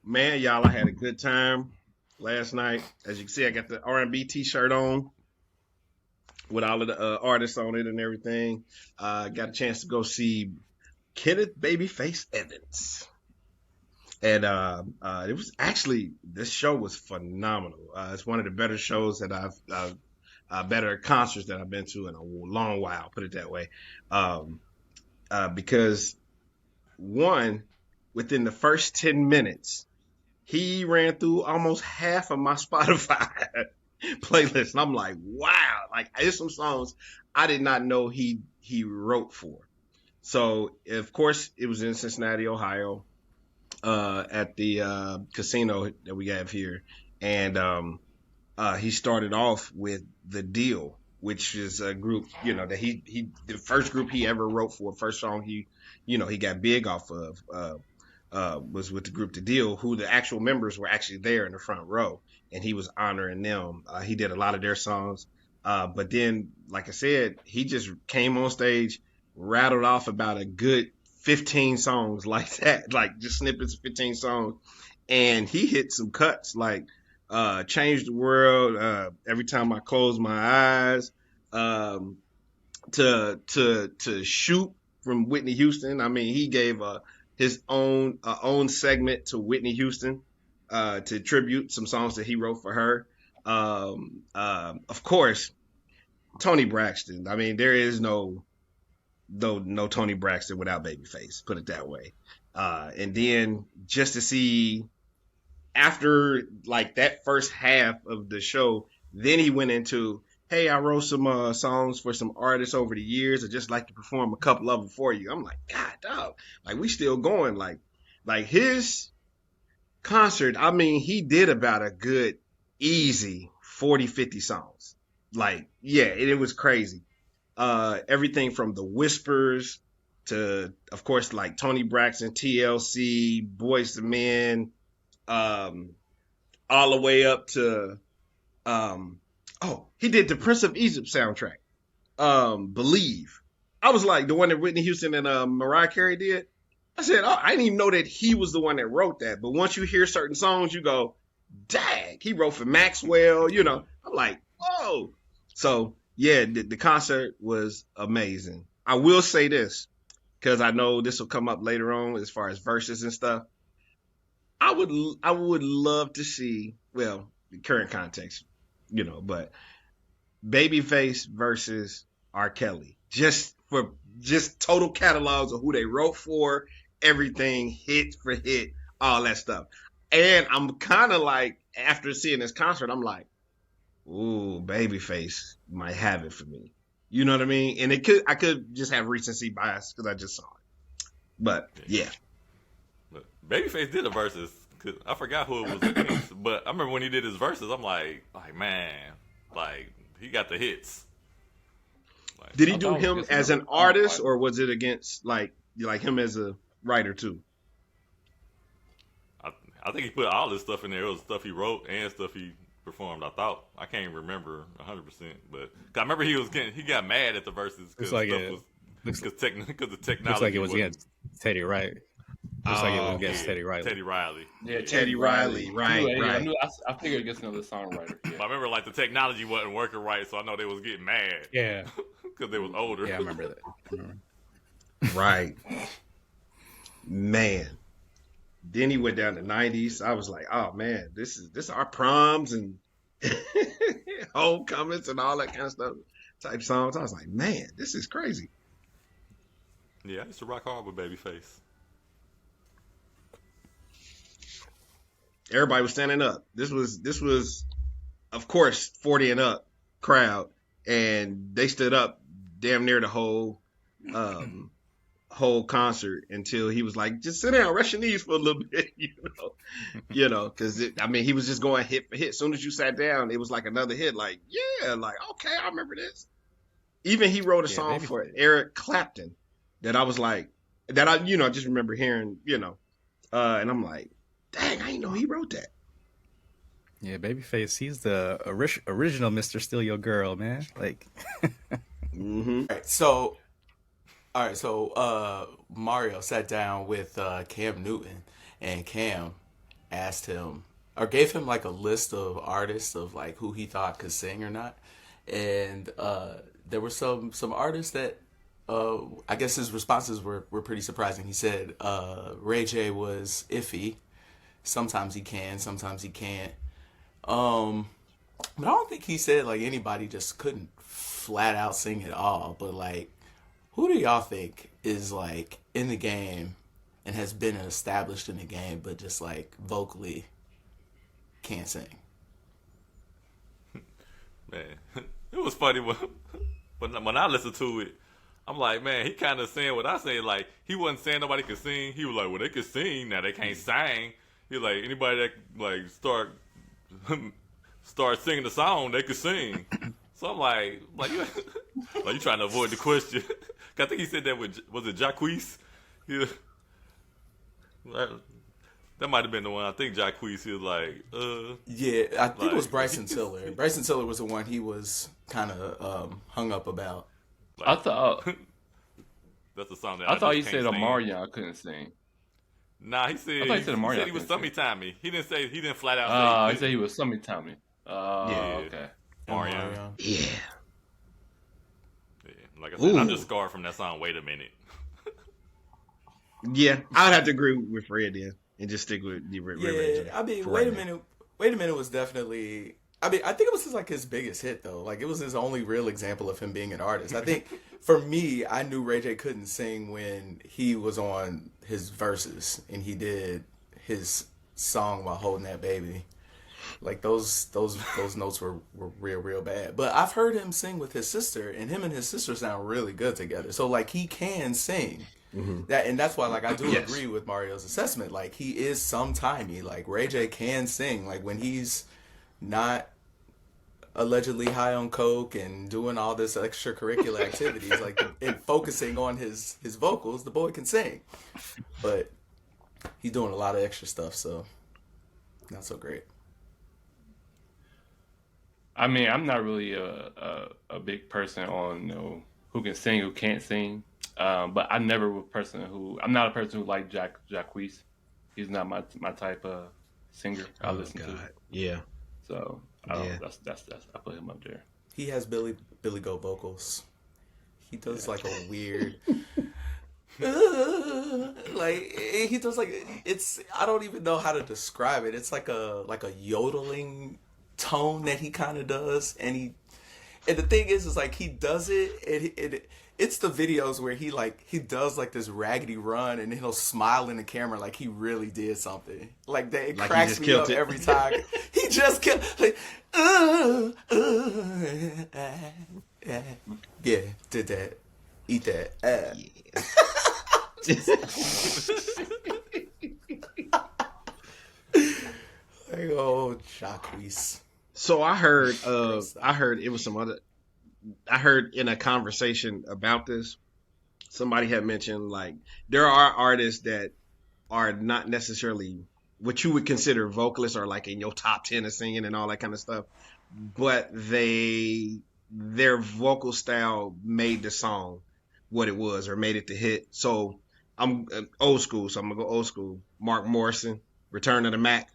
Man, y'all, I had a good time last night. As you can see, I got the R&B T-shirt on with all of the artists on it and everything. Got a chance to go see Kenneth Babyface Evans, and it was actually this show was phenomenal. It's one of the better shows that better concerts that I've been to in a long while. Put it that way, um, because one within the first 10 minutes. He ran through almost half of my Spotify playlist, and I'm like, wow! Like, there's some songs I did not know he wrote for. So, of course, it was in Cincinnati, Ohio, at the casino that we have here, and he started off with The Deal, which is a group, that he the first group he ever wrote for, first song he got big off of. Was with the group The Deal, who the actual members were actually there in the front row, and he was honoring them. He did a lot of their songs, but then, like I said, he just came on stage, rattled off about a good 15 songs like that, like just snippets of 15 songs, and he hit some cuts like "Change the World," "Every Time I Close My Eyes," to "Shoot" from Whitney Houston. I mean, he gave his own segment to Whitney Houston to tribute some songs that he wrote for her. Of course, Tony Braxton. I mean, there is no Tony Braxton without Babyface. Put it that way. And then just to see after like that first half of the show, then he went into, hey, I wrote some songs for some artists over the years. I just like to perform a couple of them for you. I'm like, God, dog, like we still going. Like his concert, I mean, he did about a good, easy 40, 50 songs. Like, yeah, it was crazy. Everything from the Whispers to, of course, like Tony Braxton, TLC, Boyz II Men, all the way up to, he did the Prince of Egypt soundtrack. Believe. I was like the one that Whitney Houston and Mariah Carey did. I said, oh, I didn't even know that he was the one that wrote that. But once you hear certain songs, you go, dang, he wrote for Maxwell. I'm like, whoa. So yeah, the concert was amazing. I will say this because I know this will come up later on as far as verses and stuff. I would love to see, well, the current context, but Babyface versus R. Kelly, just for just total catalogs of who they wrote for, everything hit for hit, all that stuff. And I'm kind of like, after seeing this concert, I'm like, ooh, Babyface might have it for me. You know what I mean? And I could just have recency bias because I just saw it. But yeah. But Babyface did a versus. Cause I forgot who it was against, but I remember when he did his verses, I'm like man, like he got the hits. Like, did he do him as an artist, or was it against like him as a writer too? I think he put all this stuff in there. It was stuff he wrote and stuff he performed. I can't even remember 100%, but I remember he got mad at the verses because the technology. Looks like it was against Teddy Riley. Looks like it was against Teddy Riley. Teddy Riley. Yeah, Teddy Riley. Right. I figured against another songwriter. Yeah. I remember like the technology wasn't working right, so I know they was getting mad. Yeah, because they was older. Yeah, I remember that. Right. Man. Then he went down to 90s. I was like, oh man, this is our proms and homecomings and all that kind of stuff type songs. I was like, man, this is crazy. Yeah, I used to rock hard with Babyface. Everybody was standing up. This was, of course, 40 and up crowd, and they stood up damn near the whole concert until he was like, just sit down, rest your knees for a little bit, because he was just going hit for hit. As soon as you sat down, it was like another hit. Like, yeah, like okay, I remember this. Even he wrote a song for Eric Clapton that I was like, that I just remember hearing, and I'm like, dang, I didn't know he wrote that. Yeah, Babyface, he's the original Mr. Steal Your Girl, man. Like, mm-hmm. All right, so Mario sat down with Cam Newton, and Cam asked him or gave him like a list of artists of like who he thought could sing or not, and there were some artists that I guess his responses were pretty surprising. He said Ray J was iffy. Sometimes he can, sometimes he can't. But I don't think he said like anybody just couldn't flat out sing at all. But like, who do y'all think is like in the game and has been established in the game, but just like vocally can't sing? Man, it was funny when I listened to it. I'm like, man, he kind of saying what I say. Like, he wasn't saying nobody could sing. He was like, well, they could sing, now they can't sing. He was like, anybody that like start singing the song, they could sing. So I'm like you trying to avoid the question? I think he said that was it Jacquees? Yeah. That might have been the one. I think Jacquees, he was like, yeah, I think it was Bryson Tiller. Bryson Tiller was the one he was kind of hung up about. Like, I thought that's the song that I thought he just said can't sing. Omarion couldn't sing. Nah, he said I thought he said Omarion he was couldn't sing. summy-timey. He didn't flat out say He said he was summy-timey. Yeah. Okay. Omarion. Yeah. Yeah. Like I said, I'm Ooh. just scarred from that song. Wait a minute. Yeah, I'd have to agree with Fred then and just stick with the Red Ray J I mean, for Wait a right now. minute. Wait a Minute was definitely. I mean, I think it was like his biggest hit though. Like it was his only real example of him being an artist. I think for me, I knew Ray J couldn't sing when he was on his verses and he did his song while holding that baby. Like those notes were real bad. But I've heard him sing with his sister, and him and his sister sound really good together. So like he can sing. That, and that's why like I do Yes. agree with Mario's assessment. Like he is sometimey. Like Ray J can sing. Like when he's not allegedly high on coke and doing all this extracurricular activities, like and focusing on his vocals, the boy can sing. But he's doing a lot of extra stuff, so not so great. I mean, I'm not really a big person on who can sing, who can't sing. But I'm not a person who like Jacquees. He's not my type of singer I listen to. Yeah. So I don't. Yeah. That's I put him up there. He has Billy Goat vocals. He does like a weird, like he does like it's. I don't even know how to describe it. It's like a yodeling tone that he kind of does, and the thing is like he does it, and it's the videos where he does like this raggedy run and he'll smile in the camera like he really did something. Like that, it Like cracks me up every time. He just killed like, yeah, did that, eat that. Like, oh, Jacquees. So I heard it was some other. I heard in a conversation about this, somebody had mentioned like there are artists that are not necessarily what you would consider vocalists or like in your top 10 of singing and all that kind of stuff, but their vocal style made the song what it was or made it the hit. So I'm old school, so I'm gonna go old school. Mark Morrison, Return of the Mac.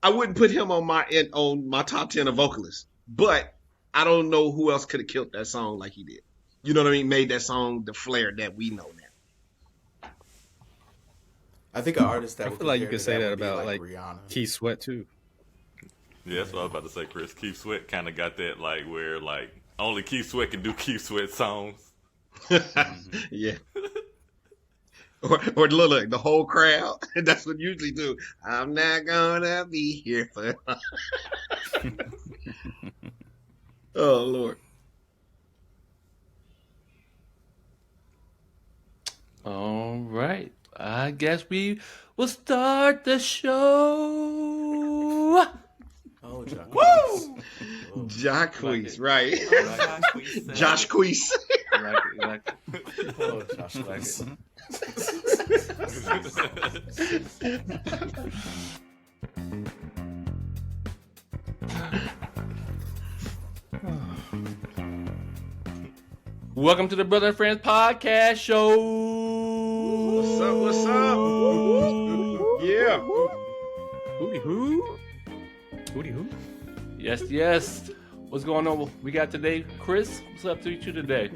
I wouldn't put him on my top 10 of vocalists, but I don't know who else could have killed that song like he did. You know what I mean? Made that song the flair that we know now. I think an artist that I feel like you could say that would be about like Rihanna. Keith Sweat too. Yeah, that's what I was about to say, Chris. Keith Sweat kind of got that like where like only Keith Sweat can do Keith Sweat songs. Yeah. Or look, the whole crowd. That's what you usually do. I'm not gonna be here for. Oh Lord. All right. I guess we will start the show. Oh, Jacquees. Woo! Oh. Jacquees, right? Jacquees. Josh Queese. Like, Oh, Jacquees. welcome to the Brother and Friends podcast show. What's up? Yeah. Hootie hoo. Hootie hoo. Yes, yes. What's going on? We got today, Chris. What's up to you today?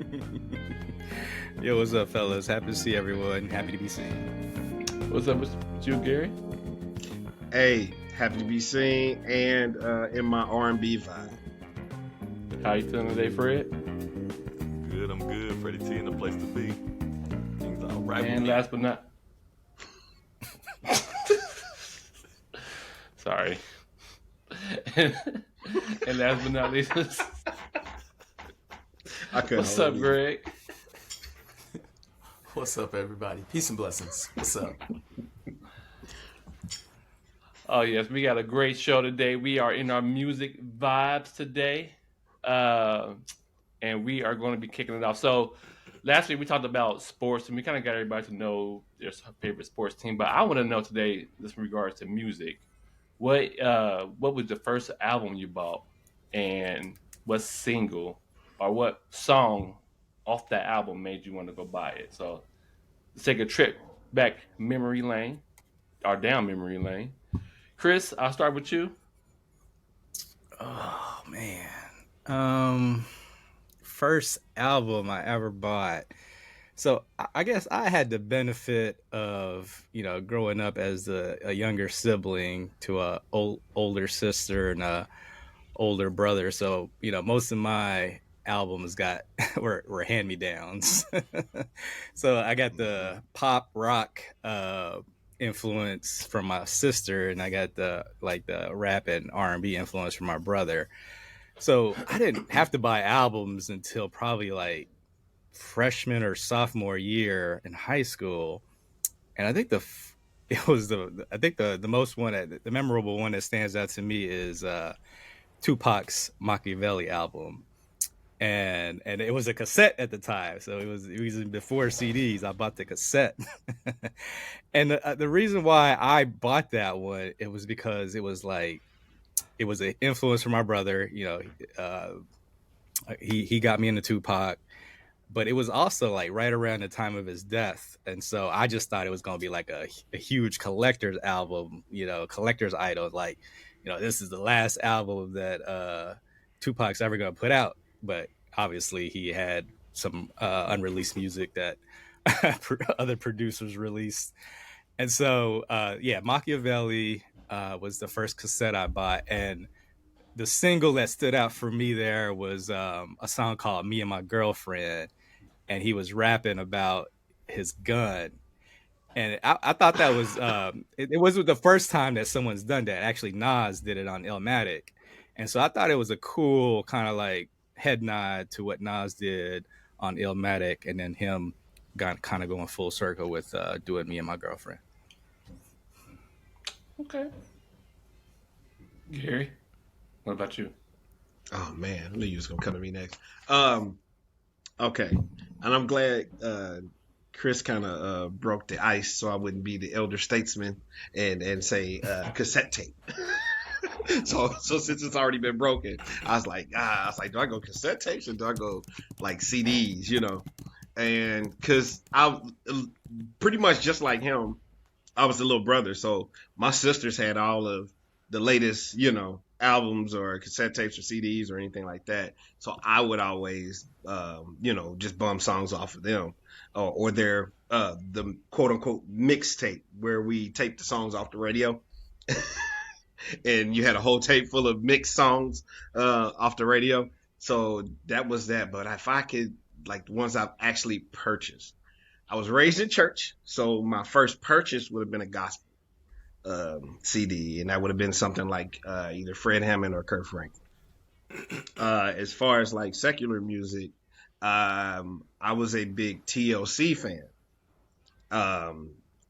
Yo, what's up, fellas? Happy to see everyone. Happy to be seen. What's up with you, Gary? Hey, happy to be seen and in my R&B vibe. How you feeling today, Fred? Good, I'm good. Freddie T in the place to be. Things all right. And with last but not, sorry. And last but not least, I couldn't what's hold up, it. Greg? What's up, everybody? Peace and blessings. What's up? Oh yes, we got a great show today. We are in our music vibes today, and we are going to be kicking it off. So, last week we talked about sports, and we kind of got everybody to know their favorite sports team. But I want to know today, just in regards to music, what was the first album you bought, and what single or what song off that album made you want to go buy it? So, let's take a trip back memory lane, or down memory lane. Chris, I'll start with you. Oh man. First album I ever bought. So I guess I had the benefit of, growing up as a younger sibling to a older sister and a older brother. So, most of my albums were hand-me-downs. So I got the pop rock influence from my sister, and I got the rap and R&B influence from my brother. So I didn't have to buy albums until probably like freshman or sophomore year in high school. And I think the most one, the memorable one that stands out to me is Tupac's Machiavelli album. And it was a cassette at the time, so it was before CDs. I bought the cassette, and the reason why I bought that one, it was because it was an influence from my brother. He got me into Tupac, but it was also like right around the time of his death, and so I just thought it was gonna be like a huge collector's album, collector's item. Like, this is the last album that Tupac's ever gonna put out. But obviously he had some unreleased music that other producers released. And so, Machiavelli was the first cassette I bought. And the single that stood out for me there was a song called Me and My Girlfriend. And he was rapping about his gun. And I thought that was, it wasn't the first time that someone's done that. Actually, Nas did it on Illmatic. And so I thought it was a cool kind of like head nod to what Nas did on Illmatic, and then him kind of going full circle with doing Me and My Girlfriend. Okay. Gary, what about you? Oh man, I knew you was gonna come to me next. Okay, and I'm glad Chris kind of broke the ice, so I wouldn't be the elder statesman and say cassette tape. So since it's already been broken, I was like, do I go cassette tapes or do I go like CDs? And because I pretty much just like him, I was the little brother, so my sisters had all of the latest, albums or cassette tapes or CDs or anything like that. So I would always, just bum songs off of them, or their the quote unquote mixtape where we taped the songs off the radio. And you had a whole tape full of mixed songs off the radio. So that was that. But if I could, like the ones I've actually purchased, I was raised in church. So my first purchase would have been a gospel CD. And that would have been something like either Fred Hammond or Kurt Franklin. As far as like secular music, I was a big TLC fan.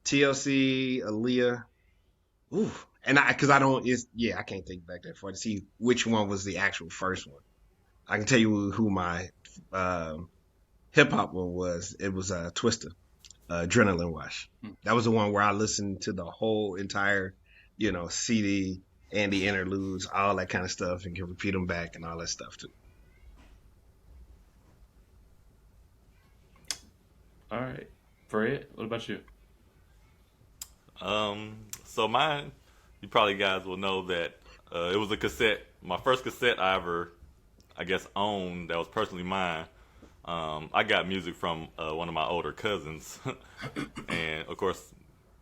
TLC, Aaliyah. Ooh. And I can't think back that far to see which one was the actual first one. I can tell you who my hip hop one was. It was Twista, Adrenaline Rush. That was the one where I listened to the whole entire, CD and the interludes, all that kind of stuff, and can repeat them back and all that stuff too. All right, Fred, what about you? So mine, you probably guys will know that it was a cassette. My first cassette I ever, I guess, owned that was personally mine. I got music from one of my older cousins, and of course,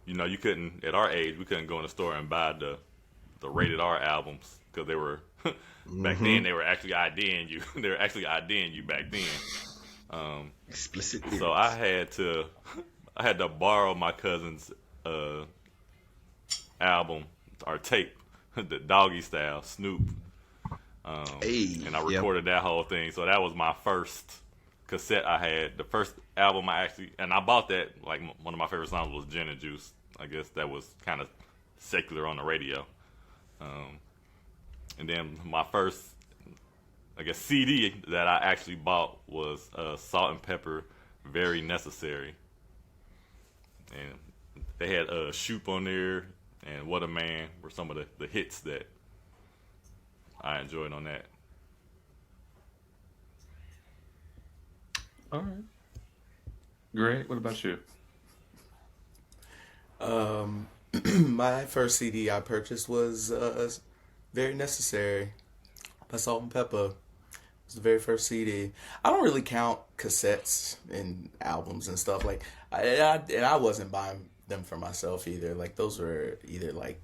you know, you couldn't at our age we couldn't go in the store and buy the rated R albums because they were back then they were actually IDing you. They were actually IDing you back then. Explicit. So I had to borrow my cousin's album or tape, the Doggy Style Snoop, and I recorded that whole thing. So that was my first cassette I had. The first album I bought that, like one of my favorite songs was Gin and Juice. I guess that was kind of secular on the radio. And then my first, I guess, CD that I actually bought was Salt and Pepper, Very Necessary. And they had Shoop on there and What a Man were some of the hits that I enjoyed on that. All right. Greg, what about you? My first CD I purchased was Very Necessary by Salt and Pepper. It was the very first CD. I don't really count cassettes and albums and stuff. Like, I wasn't buying them for myself either. Like, those were either like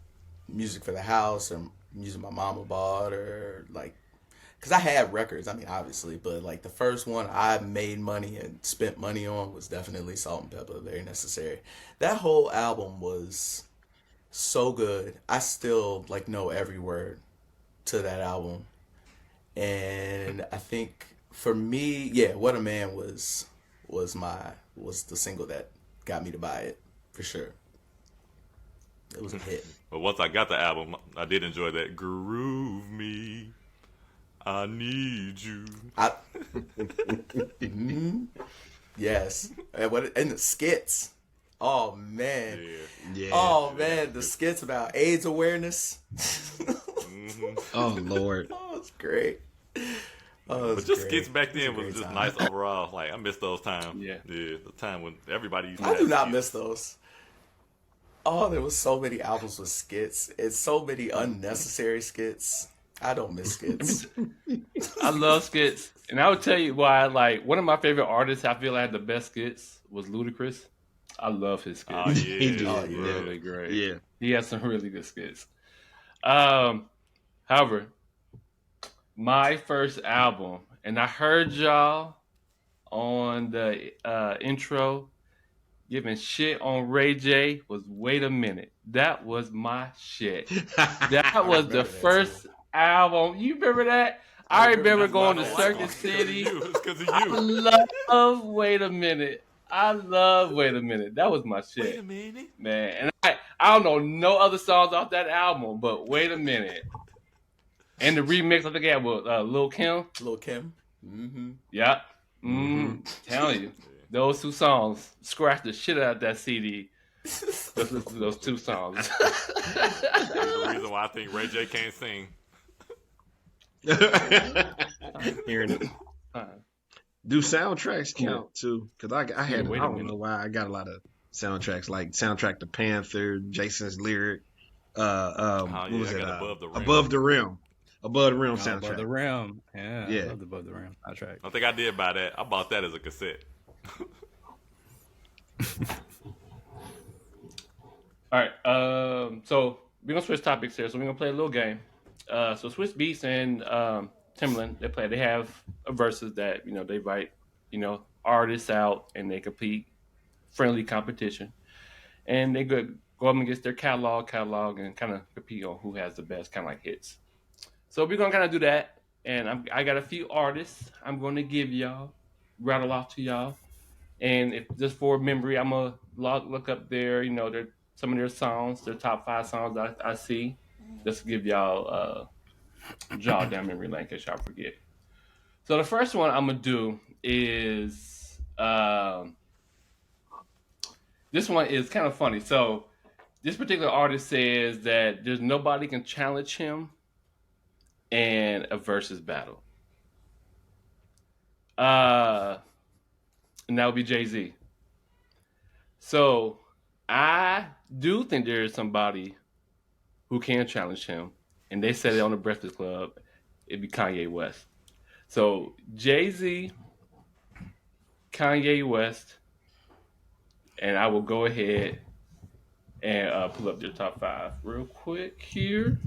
music for the house or music my mama bought, or like, because I had records, I mean, obviously, but like the first one I made money and spent money on was definitely Salt and Pepper, Very Necessary. That whole album was so good. I still like know every word to that album. And I think for me, yeah, What a Man was the single that got me to buy it, for sure. It was a hit. But once I got the album, I did enjoy that Groove Me. I need you. Yes. And the skits. Oh man. Yeah. Oh man, the skits about AIDS awareness. Oh Lord. Oh, it's great. Oh, But just skits back then was just nice overall. Like, I miss those times. Yeah. The time when everybody used to I do have not skits. miss those. Oh, there was so many albums with skits and so many unnecessary skits. I don't miss skits. I love skits, and I would tell you why. Like, one of my favorite artists, I feel had the best skits was Ludacris. I love his skits. Oh, yeah. He did. Oh, yeah. Really great. Yeah. He has some really good skits. However, my first album, and I heard y'all on the intro giving shit on Ray J, was Wait a Minute. That was my shit. That was the first album. You remember that? I remember going to Circuit City. It's because of I you. love Wait a Minute. I love Wait a Minute. That was my shit. Wait a minute. Man, and I don't know no other songs off that album, but Wait a Minute. And the remix, I think I had with Lil Kim. Lil Kim. Mm-hmm. Yep. Telling you. Those two songs scratched the shit out of that CD. Let's listen to those two songs. That's the reason why I think Ray J can't sing. Hearing it. Do soundtracks count too? Because I had Yeah, wait I a don't minute. know why I got a lot of soundtracks, like soundtrack to Panther, Jason's Lyric. What was I it? got Above the Rim. Above the Rim. Above the Rim Above soundtrack. the Rim. Yeah. Yeah. I love the Above the Rim soundtrack. I think I did buy that. I bought that as a cassette. All right. So we're gonna switch topics here. So we're gonna play a little game. So Swiss Beats and Timbaland, they have a versus that they invite artists out and they compete, friendly competition, and they go up against their catalog and kind of compete on who has the best kind of like hits. So we're gonna kind of do that, and I got a few artists I'm gonna give y'all, rattle off to y'all, and if just for memory, I'm gonna look up some of their songs, their top 5 songs I see, just to give y'all jog down memory lane in case y'all forget. So the first one I'm gonna do is this one is kind of funny. So this particular artist says that there's nobody can challenge him in a versus battle. And that would be Jay-Z. So I do think there is somebody who can challenge him, and they said it on the Breakfast Club, it'd be Kanye West. So Jay-Z, Kanye West, and I will go ahead and pull up their top 5 real quick here.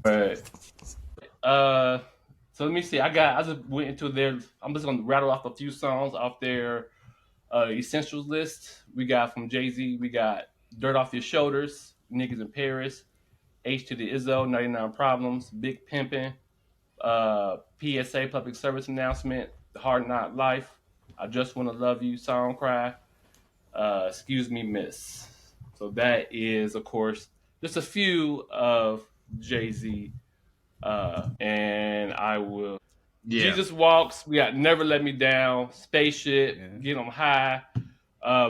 But so let me see. I just went into their. I'm just gonna rattle off a few songs off their essentials list. We got from Jay-Z. We got "Dirt Off Your Shoulders," "Niggas in Paris," "H to the Izzo," "99 Problems," "Big Pimpin'," PSA Public Service Announcement, "The Hard Knock Life," "I Just Wanna Love You," "Song Cry," "Excuse Me Miss." So that is, of course, just a few of Jay-Z. And I will. Yeah. Jesus Walks. We got "Never Let Me Down," "Spaceship," Yeah. "Get 'Em High."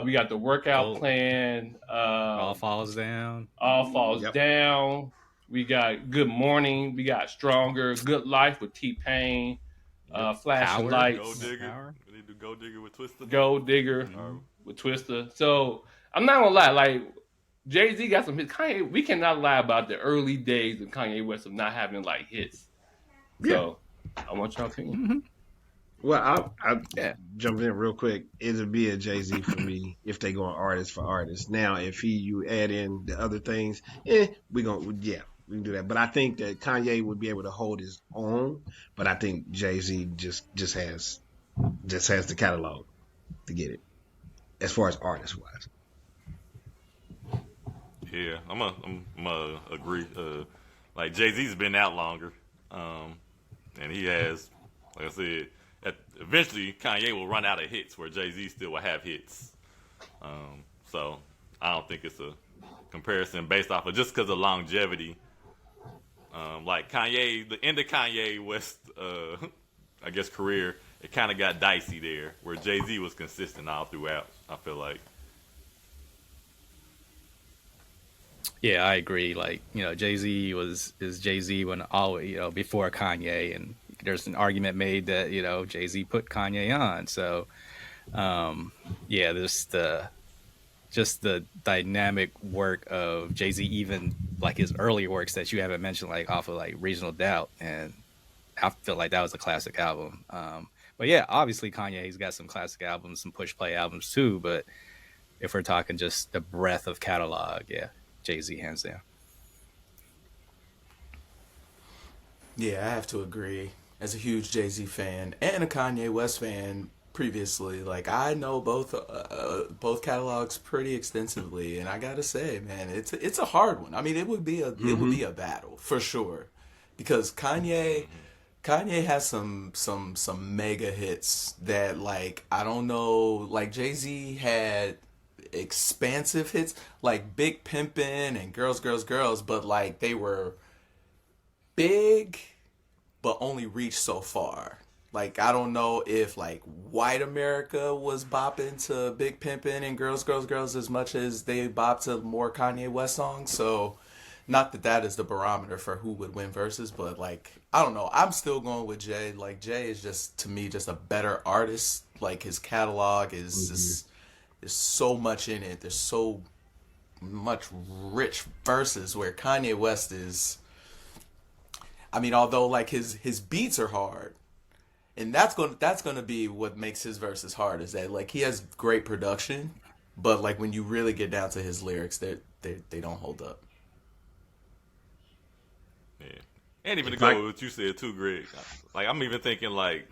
We got the workout plan. All Falls Down. All Falls Down. We got "Good Morning." We got "Stronger." "Good Life" with T-Pain. "Flashing Lights." Gold Digger. We need to do Gold Digger with Twista. Gold Digger with Twista. So I'm not gonna lie, like Jay-Z got some hits. Kanye, we cannot lie about the early days of Kanye West of not having like hits. So I want y'all opinion. Well, I'll jump in real quick. It'll be a Jay-Z for me if they go on artist for artist. Now, if you add in the other things, we can do that. But I think that Kanye would be able to hold his own. But I think Jay-Z just has the catalog to get it as far as artist wise. Yeah, I'm gonna agree. Like Jay-Z's been out longer, and he has, like I said, eventually Kanye will run out of hits where Jay-Z still will have hits. So I don't think it's a comparison based off of just because of longevity. Like Kanye, the end of Kanye West, I guess career, it kind of got dicey there, where Jay-Z was consistent all throughout. I feel like. Yeah, I agree. Like, Jay-Z is Jay-Z when before Kanye, and there's an argument made that, Jay-Z put Kanye on. So, there's just the dynamic work of Jay-Z, even like his early works that you haven't mentioned, like off of like Reasonable Doubt, and I feel like that was a classic album. But yeah, obviously Kanye's got some classic albums, some push play albums too. But if we're talking just the breadth of catalog, Jay-Z hands down. Yeah, I have to agree. As a huge Jay-Z fan and a Kanye West fan previously, like I know both catalogs pretty extensively, and I gotta say, man, it's a hard one. I mean, it would be a battle for sure, because Kanye has some mega hits that, like, I don't know, like Jay-Z had expansive hits like Big Pimpin' and Girls, Girls, Girls, but like they were big but only reached so far. Like, I don't know if like white America was bopping to Big Pimpin' and Girls, Girls, Girls as much as they bopped to more Kanye West songs. So not that is the barometer for who would win versus, but like, I don't know. I'm still going with Jay. Like, Jay is just, to me, just a better artist. Like, his catalog is just, there's so much in it. There's so much rich verses, where Kanye West is, I mean, although like his beats are hard, and that's gonna be what makes his verses hard, is that like he has great production, but like when you really get down to his lyrics, they don't hold up. Yeah, and even to go with what you said too, Greg. Like, I'm even thinking like,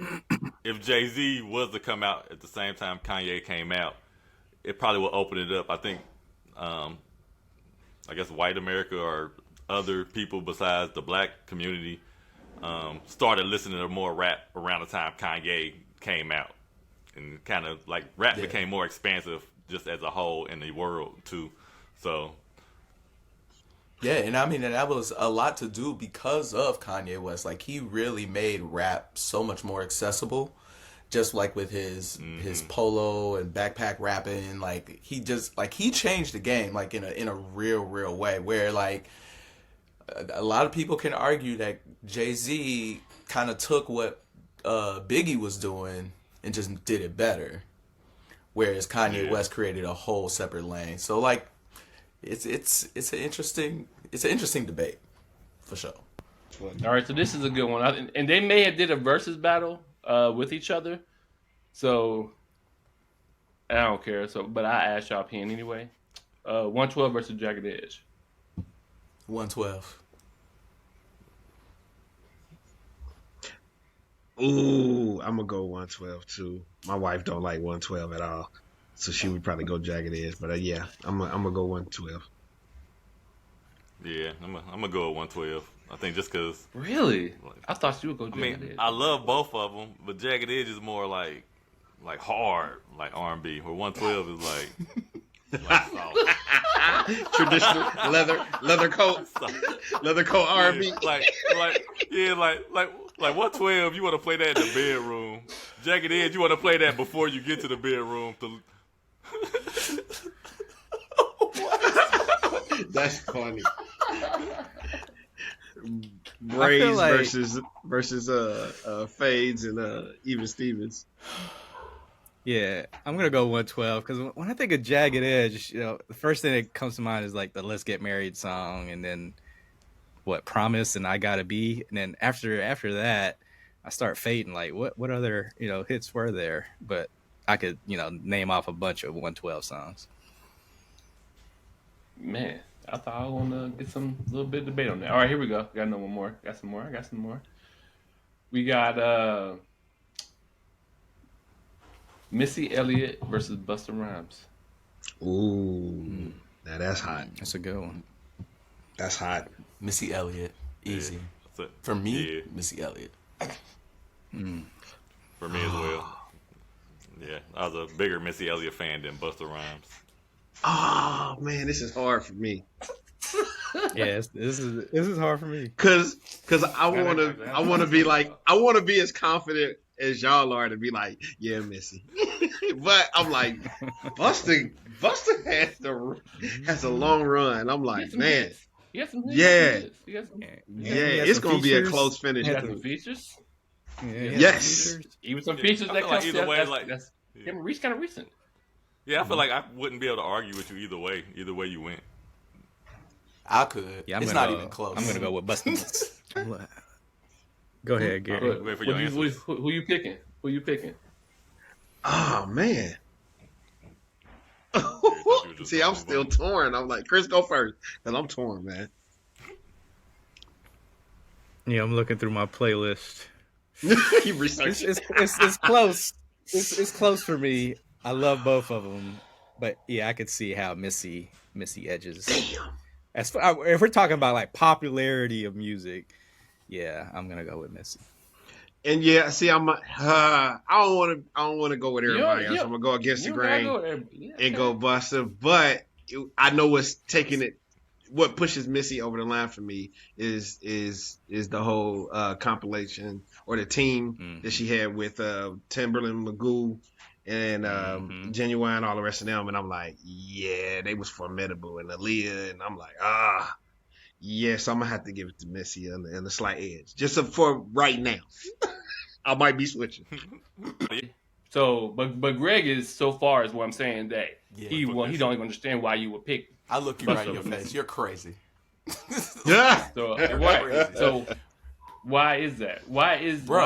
if Jay-Z was to come out at the same time Kanye came out, it probably will open it up. I think, I guess white America or other people besides the black community started listening to more rap around the time Kanye came out, and kind of like rap became more expansive just as a whole in the world too. So yeah, and I mean, and that was a lot to do because of Kanye West. Like, he really made rap so much more accessible. Just like with his polo and backpack rapping, like he changed the game, like in a real way, where like a lot of people can argue that Jay-Z kind of took what Biggie was doing and just did it better, whereas Kanye West created a whole separate lane. So like it's an interesting it's an interesting debate for sure. All right, so this is a good one, and they may have did a versus battle with each other. So I don't care. So, but I asked y'all opinion anyway. 112 versus Jagged Edge. 112. Ooh, I'm gonna go 112 too. My wife don't like 112 at all, so she would probably go Jagged Edge. But yeah, I'm gonna go 112. Yeah, I'm gonna go with 112. I think just because. Really? I thought you would go I Jagged mean, Edge. I love both of them, but Jagged Edge is more like hard, like R&B. Where 112 is like soft. Traditional leather coat R&B. Yeah, like 112. You want to play that in the bedroom. Jagged Edge, you want to play that before you get to the bedroom. That's funny. Braves like- versus Fades and Even Stevens. Yeah, I'm gonna go 112 because when I think of Jagged Edge, the first thing that comes to mind is like the "Let's Get Married" song, and then "Promise" and "I Gotta Be," and then after that, I start fading. Like, what other hits were there? But I could name off a bunch of 112 songs. Man, I thought I want to get some little bit of debate on that. All right, here we go. Got no one more. Got some more. I got some more. We got Missy Elliott versus Busta Rhymes. Ooh, now that's hot. That's a good one. That's hot. Missy Elliott, easy. So, For me, yeah, Missy Elliott. for me as well. Yeah, I was a bigger Missy Elliott fan than Busta Rhymes. Oh man, this is hard for me. Yeah, this is hard for me. Cause I wanna be as confident as y'all are to be like, yeah, Missy. But I'm like, Busta has a long run. I'm like, man, He got some Yeah. hits. He got some, yeah, had it's some gonna be a features. close finish. he got some features. Yeah, Yes. Even some Yeah, features I that feel like come either way, that's yeah. kind of recent. Yeah, I feel like I wouldn't be able to argue with you either way. Either way you went. I could. Yeah, it's not even close. I'm gonna go with Busta. Go ahead, Gary. Wait for your answers. Who you picking? Who you picking? Oh man. you were just See, I'm gonna still move torn. I'm like, Chris, go first, cause I'm torn, man. Yeah, I'm looking through my playlist. You research. It's close. It's close for me. I love both of them, but yeah, I could see how Missy edges. Damn. If we're talking about like popularity of music, yeah, I'm gonna go with Missy. And yeah, see, I don't want to go with everybody else. yeah. I'm gonna go against the You gotta grain go there. Yeah, and go Busta. But I know what's taking it. What pushes Missy over the line for me is the whole compilation or the team that she had with Timberland, Magoo, and Genuine, all the rest of them. And I'm like, yeah, they was formidable. And Aaliyah, and I'm like, yes, I'm gonna have to give it to Missy and the slight edge, just for right now. I might be switching. So, but Greg is so far is what I'm saying that Yeah, he don't even understand why you would pick. I look you right in your face. You're crazy. Yeah. So, Crazy. so why is that? Bro, why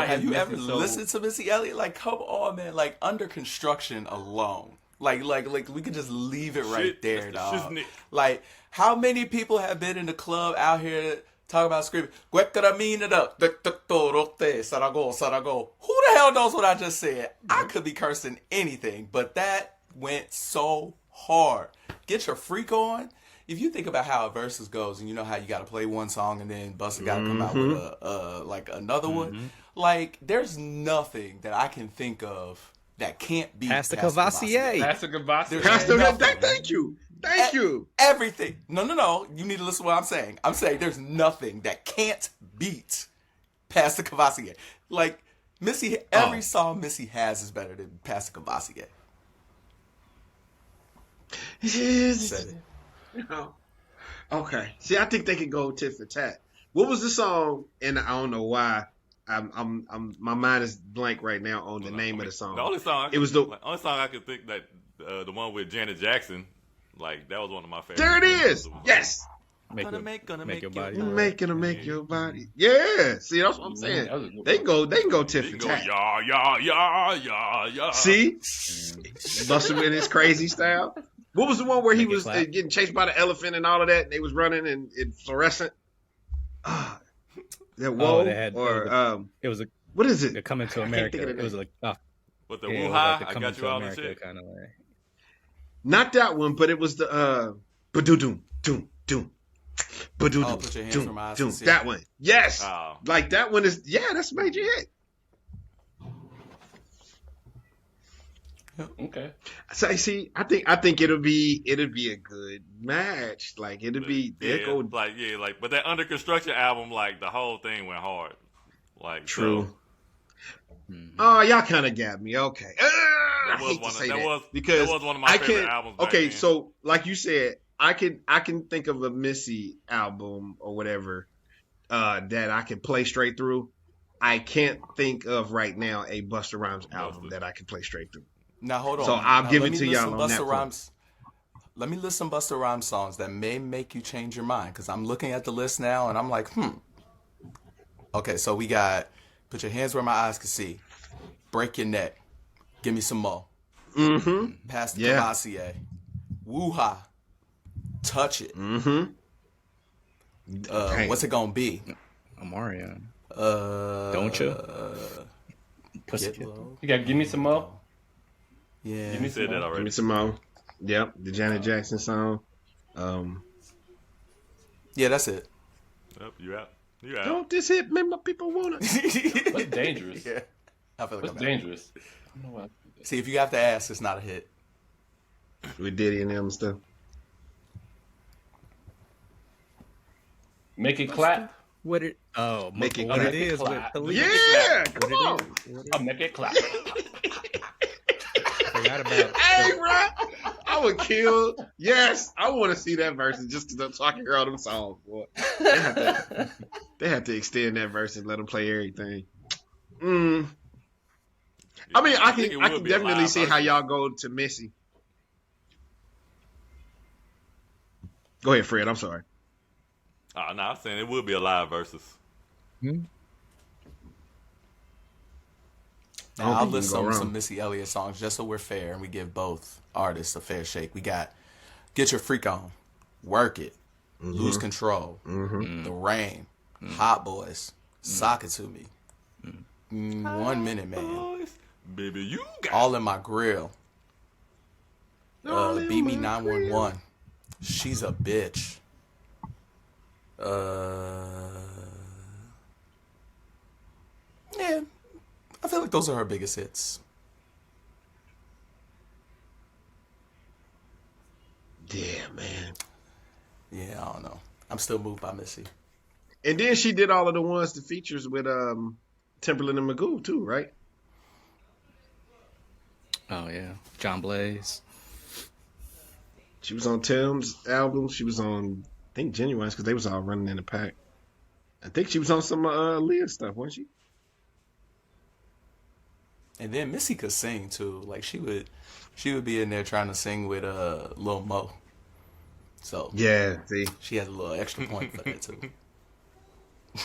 have is you Missy ever so- listened to Missy Elliott? Like, come on, man. Like, Under Construction alone. Like we could just leave it right Shit, there, that's the dog. shiznit. Like, how many people have been in the club out here talking about screaming, "Guecaraminada, Sarago, Sarago." Who the hell knows what I just said? I could be cursing anything, but that went so hard. Get your freak on. If you think about how a versus goes, and you know how you got to play one song and then Busta got to come out with like another one, like there's nothing that I can think of that can't be Pastor Cavassier. Pastor Gavassi. There's Pastor, nothing. thank you. Everything. No. You need to listen to what I'm saying. I'm saying there's nothing that can't beat Pastor Cavassier. Like Missy, every song Missy has is better than Pastor Cavassier. Said it. Okay. See, I think they could go tit for tat. What was the song? And I don't know why. My mind is blank right now on the name of the song. The only song only song I could think that the one with Janet Jackson, like that was one of my favorites. There it is. Yes. Gonna make your your body. You hurt. making to make your body. Yeah. See, that's what I'm saying. That was a good They one. can go tit You for can go, tat. yeah. See, Buster with his crazy style. What was the one where he Make it was clap. getting chased by the elephant and all of that? And they was running in fluorescent. That whoa they had- or It was a what is it? Coming to I can't America. think of the It was name. like With the yeah, it woo was ha, like the I Coming got to you all the America shit. kind of way. Not that one, but it was the ba-doo-doom, doom, doom, ba-doo-doom, Oh, Put Your Hands doom, Where My Eyes doom. Can See. That one. Yes. Oh, Like that one is that's a major hit. Okay. So see, I think it'll be a good match. Like it'll be they'll go but that Under Construction album, like the whole thing went hard. Like true. So, Mhm. Oh, y'all kind of got me. Okay. I that was hate to one. say That that was because that was one of my I favorite can't. albums. Back Okay, then. so like you said, I can think of a Missy album or whatever that I can play straight through. I can't think of right now a Busta Rhymes album Busta. that I can play straight through. Now hold on. So I'll Now, give let it me to list y'all some on Busta that point. Rhymes. Let me list some Busta Rhymes songs that may make you change your mind because I'm looking at the list now and I'm like, Okay, so we got Put Your Hands Where My Eyes Can See, Break Your Neck, Give Me Some More, Mm-hmm. Pass the Yeah. Cavassier, Woo Ha, Touch It, Mm-hmm. Dang. What's It Gonna Be? Omarion. Uh, Don't you? Get Pussycat. Low. You got Give Me Some More. Yeah. Give me You said that Give already. me some more. Yep, the Janet Jackson song. Yeah, that's it. Yep, you out. You out. Don't this hit me, my people wanna. What's Dangerous? Yeah. I feel like What's I'm out. Dangerous? I don't know why. See, if you have to ask, it's not a hit. With Diddy and them and stuff. Make It Clap. What it? Oh, Make it what clap. it is with Clap. police. Yeah, What come it on. is, what it I'll make it clap. Forgot about. Hey, bro, I would kill. Yes, I want to see that verse just so I can hear all them songs. Boy. They have to extend that verse and let them play everything. I mean, I think it can would be a definitely live see how version. y'all go to Missy. Go ahead, Fred. I'm sorry. Oh, no, I'm saying it would be a live versus. Hmm? I don't Now, I'll think you list can go some wrong. Missy Elliott songs just so we're fair and we give both artists a fair shake. We got Get Your Freak On, Work It, Lose Control, The Rain, Hot Boys, Sock It To Me, 1 Minute Man, Boys, baby, you got All in My Grill, All in Beat Me my 911, She's a Bitch, yeah, I feel like those are her biggest hits. Yeah, man. Yeah, I don't know. I'm still moved by Missy. And then she did all of the ones, the features with Timberland and Magoo too, right? Oh yeah, John Blaze. She was on Tim's album. She was on, I think, Genuine's because they was all running in the pack. I think she was on some Leah stuff, wasn't she? And then Missy could sing too. Like she would be in there trying to sing with Lil Mo. So Yeah, see, she has a little extra point for that too.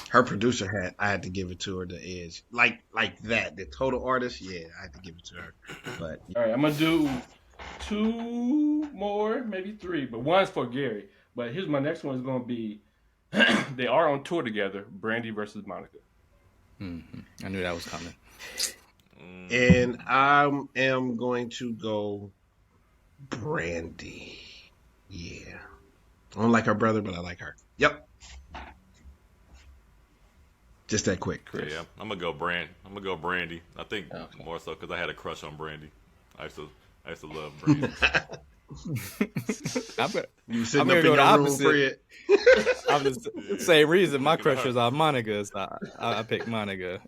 her producer I had to give it to her, the edge, like that. The total artist, yeah, I had to give it to her. But All right, I'm gonna do 2 more, maybe 3, but one's for Gary. But here's my next one is gonna be they are on tour together. Brandy versus Monica. I knew that was coming. and I am going to go Brandy. Yeah, I don't like her brother, but I like her. Yep. Just that quick. Yeah, I'm gonna go Brandy. I think more so because I had a crush on Brandy. I used to love Brandy. You sitting I'm up gonna in go your the room, opposite. Fred. I'm the same reason. My crush was on Monica, so I picked Monica.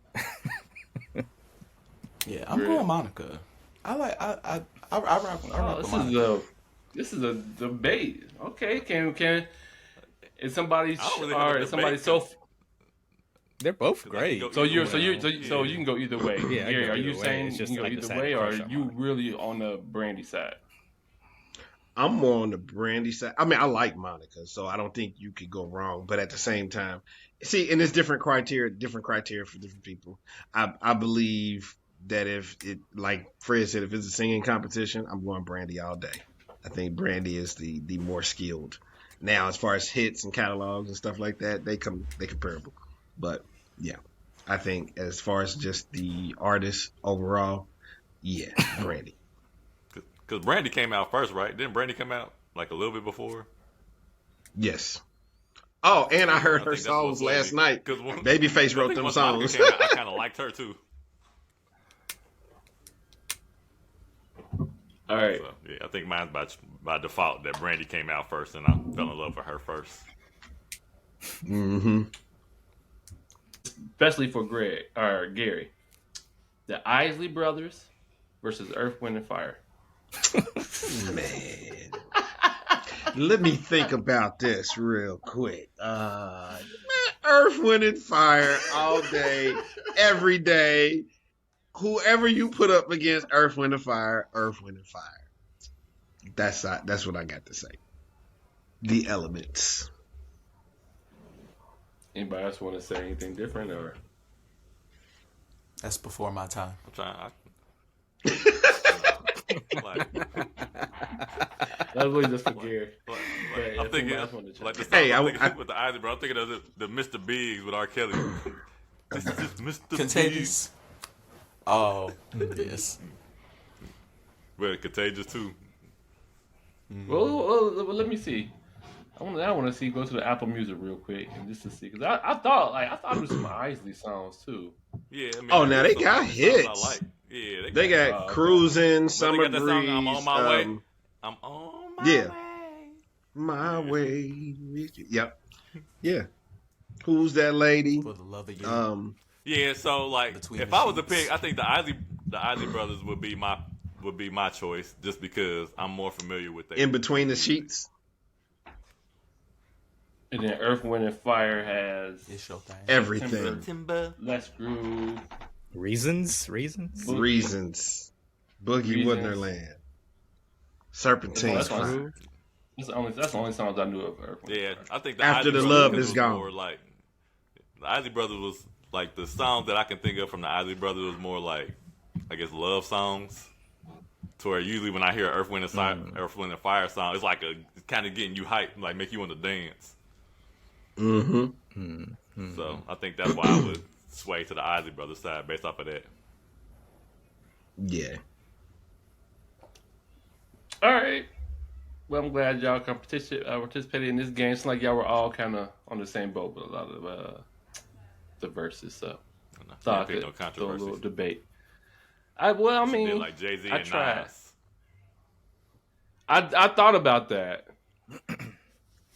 Yeah, I'm going Monica. I rock with Monica. This is a debate. Okay, can is somebody I don't really have a or debate. is somebody so They're both I great. can go so you so you Yeah. so you can go either way. Yeah, I Gary, go are you either way. saying It's you just can go I just either had a way, or are crush on you Monica. really on the Brandy side? I'm more on the Brandy side. I mean, I like Monica, so I don't think you could go wrong. But at the same time, see, and it's different criteria for different people. I believe that if it, like Fred said, if it's a singing competition, I'm going Brandy all day. I think Brandy is the more skilled. Now, as far as hits and catalogs and stuff like that, they comparable. But yeah, I think as far as just the artist overall, yeah, Brandy. Because Brandy came out first, right? Didn't Brandy come out like a little bit before? Yes. Oh, and I heard I her think that's what songs swayed last me. night. 'Cause Babyface I wrote think them once Monica songs. came out, I kind of liked her too. All right. So, yeah, I think mine's by default that Brandy came out first, and I fell in love with her first. Mm-hmm. Especially for Greg or Gary. The Isley Brothers versus Earth, Wind, and Fire. Man. Let me think about this real quick. Earth, Wind, and Fire all day, every day. Whoever you put up against Earth, Wind, and Fire, Earth, Wind, and Fire. That's what I got to say. The elements. Anybody else want to say anything different or? That's before my time. I'm trying. Like, That was really just for Gary. like, Yeah, I'm thinking, somebody else wanted to like the check. song Hey, I'm thinking with the Isley, bro. I'm thinking of the Mr. Biggs with R. Kelly. This is Mr. Biggs. Contagious. Oh, yes. But Contagious too. Well, let me see. I want to see. Go to the Apple Music real quick and just to see because I thought it was some Isley songs too. Yeah. I mean, Oh, now they some got songs hits. I like. Yeah, They got Cruising, But Summer they got that Breeze. song, I'm on my way. I'm on my yeah. way. My way. Yep. Yeah. Who's that lady? For the love of you. Yeah, so like Between if the I was to sheets. pick, I think the Isley Brothers would be my choice just because I'm more familiar with that. In Between the Sheets. And then Earth, Wind, and Fire has It's your thing. Everything. Timber. Let's Groove. Reasons. Reasons. Boogie Reasons. Wonderland. Serpentine. That's fine. That's the only songs I knew of Earth, Wind, Yeah, and Fire. I think the After Isley the Brothers Love was is gone. more like the Isley Brothers was like the songs that I can think of from the Isley Brothers was more like I guess love songs. To where usually when I hear Earth, Wind, and Fire song, it's like it's kind of getting you hyped, like make you want to dance. Mm-hmm. So I think that's why I would sway to the Isley Brothers side based off of that. Yeah. All right. Well, I'm glad y'all participated in this game. It's like y'all were all kind of on the same boat with a lot of the verses. So thought I Pick could no throw a controversy. little debate. I mean, Did like Jay-Z I and tried. Nas. I thought about that,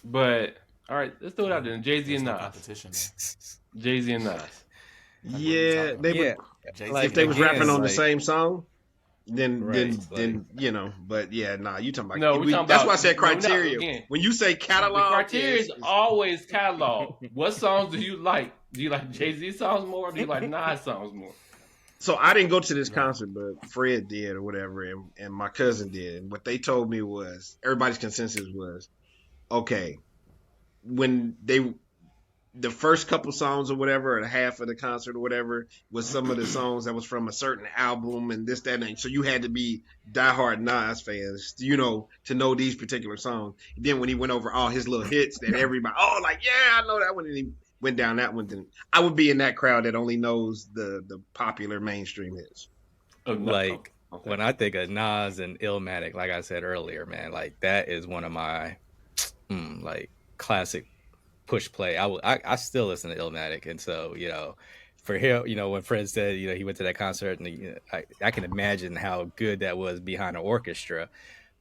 but all right, let's throw it out there. Jay-Z There's and no Nas. competition. Man. Jay-Z and Nas. Yeah. They Yeah. would, Jay-Z Like, if they was again, rapping on the like- same song, then Right, then you know. But yeah, nah. You talking about? No, we talking that's about- why I said no, we're not- criteria. again. When you say The catalog, criteria is it's- always catalog. What songs do you like? Do you like Jay-Z songs more, or do you like Nas songs more? So I didn't go to this concert, but Fred did or whatever, and my cousin did. And what they told me was everybody's consensus was, okay, when the first couple songs or whatever, or the half of the concert or whatever, was some of the songs that was from a certain album and this, that, and so you had to be diehard Nas fans, you know, to know these particular songs. Then when he went over all his little hits, that everybody, I know that one, and he went down that one. Then I would be in that crowd that only knows the popular mainstream hits. Oh, no. Like Okay. when I think of Nas and Illmatic, like I said earlier, man, like that is one of my like classic push play. I still listen to Illmatic, and so for him, when Fred said he went to that concert, and I can imagine how good that was behind an orchestra.